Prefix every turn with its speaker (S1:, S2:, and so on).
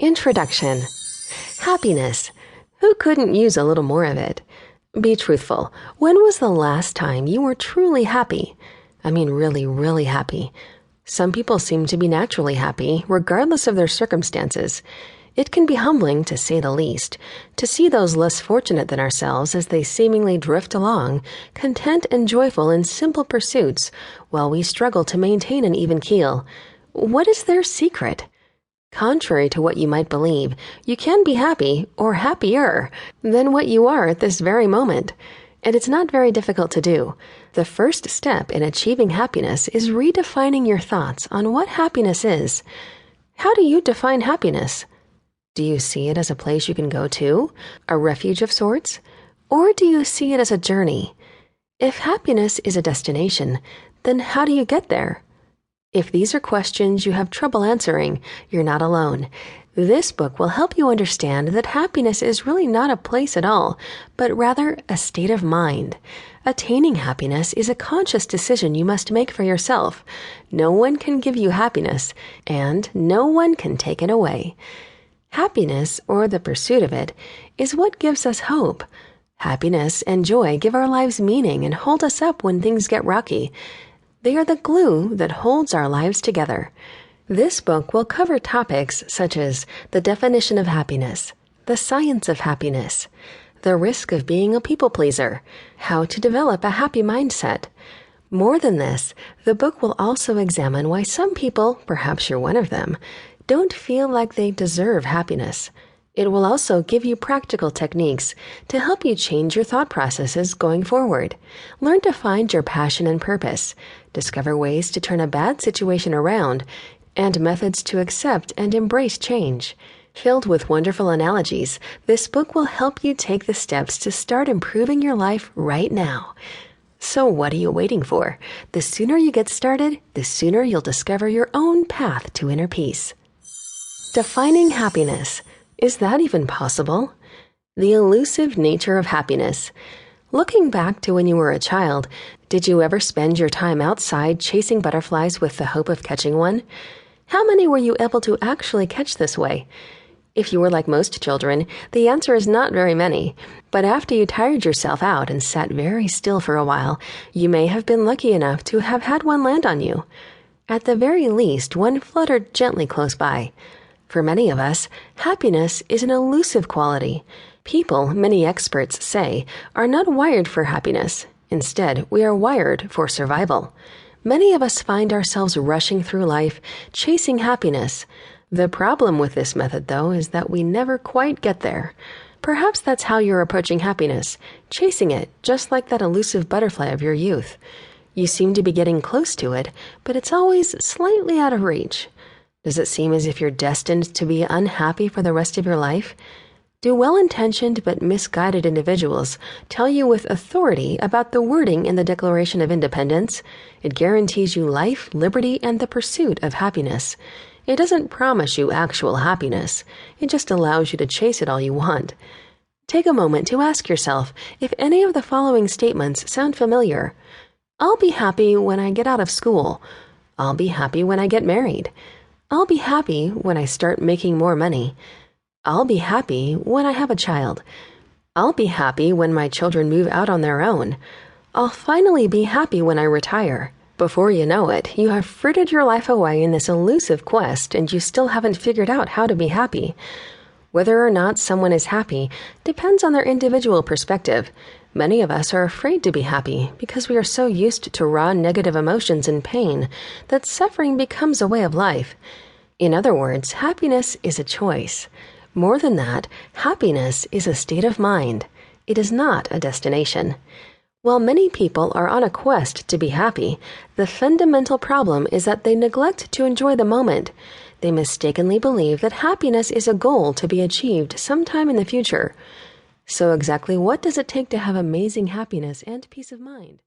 S1: Introduction. Happiness. Who couldn't use a little more of it? Be truthful. When was the last time you were truly happy? I mean, really, really happy. Some people seem to be naturally happy, regardless of their circumstances. It can be humbling, to say the least, to see those less fortunate than ourselves as they seemingly drift along, content and joyful in simple pursuits, while we struggle to maintain an even keel. What is their secret? Contrary to what you might believe, you can be happy, or happier, than what you are at this very moment. And it's not very difficult to do. The first step in achieving happiness is redefining your thoughts on what happiness is. How do you define happiness? Do you see it as a place you can go to, a refuge of sorts? Or do you see it as a journey? If happiness is a destination, then how do you get there? If these are questions you have trouble answering, you're not alone. This book will help you understand that happiness is really not a place at all, but rather a state of mind. Attaining happiness is a conscious decision you must make for yourself. No one can give you happiness, and no one can take it away. Happiness, or the pursuit of it, is what gives us hope. Happiness and joy give our lives meaning and hold us up when things get rocky. They are the glue that holds our lives together. This book will cover topics such as the definition of happiness, the science of happiness, the risk of being a people pleaser, how to develop a happy mindset. More than this, the book will also examine why some people, perhaps you're one of them, don't feel like they deserve happiness. It will also give you practical techniques to help you change your thought processes going forward. Learn to find your passion and purpose, discover ways to turn a bad situation around, and methods to accept and embrace change. Filled with wonderful analogies, this book will help you take the steps to start improving your life right now. So what are you waiting for? The sooner you get started, the sooner you'll discover your own path to inner peace. Defining happiness. Is that even possible? The elusive nature of happiness. Looking back to when you were a child, did you ever spend your time outside chasing butterflies with the hope of catching one? How many were you able to actually catch this way? If you were like most children, the answer is not very many. But after you tired yourself out and sat very still for a while, you may have been lucky enough to have had one land on you. At the very least, one fluttered gently close by. For many of us, happiness is an elusive quality. People, many experts say, are not wired for happiness. Instead, we are wired for survival. Many of us find ourselves rushing through life, chasing happiness. The problem with this method, though, is that we never quite get there. Perhaps that's how you're approaching happiness, chasing it, just like that elusive butterfly of your youth. You seem to be getting close to it, but it's always slightly out of reach. Does it seem as if you're destined to be unhappy for the rest of your life? Do well-intentioned but misguided individuals tell you with authority about the wording in the Declaration of Independence? It guarantees you life, liberty, and the pursuit of happiness. It doesn't promise you actual happiness. It just allows you to chase it all you want. Take a moment to ask yourself if any of the following statements sound familiar. I'll be happy when I get out of school. I'll be happy when I get married. I'll be happy when I start making more money. I'll be happy when I have a child. I'll be happy when my children move out on their own. I'll finally be happy when I retire. Before you know it, you have frittered your life away in this elusive quest, and you still haven't figured out how to be happy. Whether or not someone is happy depends on their individual perspective. Many of us are afraid to be happy because we are so used to raw negative emotions and pain that suffering becomes a way of life. In other words, happiness is a choice. More than that, happiness is a state of mind. It is not a destination. While many people are on a quest to be happy, the fundamental problem is that they neglect to enjoy the moment. They mistakenly believe that happiness is a goal to be achieved sometime in the future. So exactly what does it take to have amazing happiness and peace of mind?